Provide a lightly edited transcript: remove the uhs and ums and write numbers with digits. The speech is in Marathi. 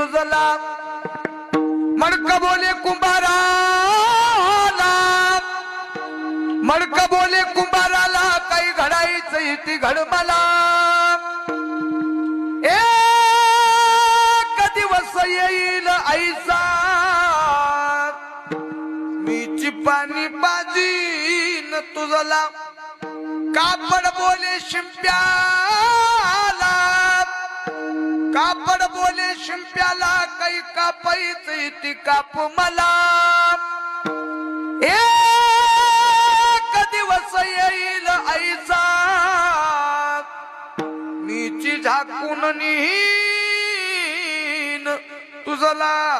तुझला मडक बोले कुंभाराला मडक बोले कुंभाराला काही घडायचं ती घड मला दिवस येईल ऐसा मीची पाणी पाजीन तुझला कापड बोले शिंप्याला कापड बोले शिंप्याला काही कापायचं ती काप मला एक दिवस येईल ऐसा मीची झाकून तुझला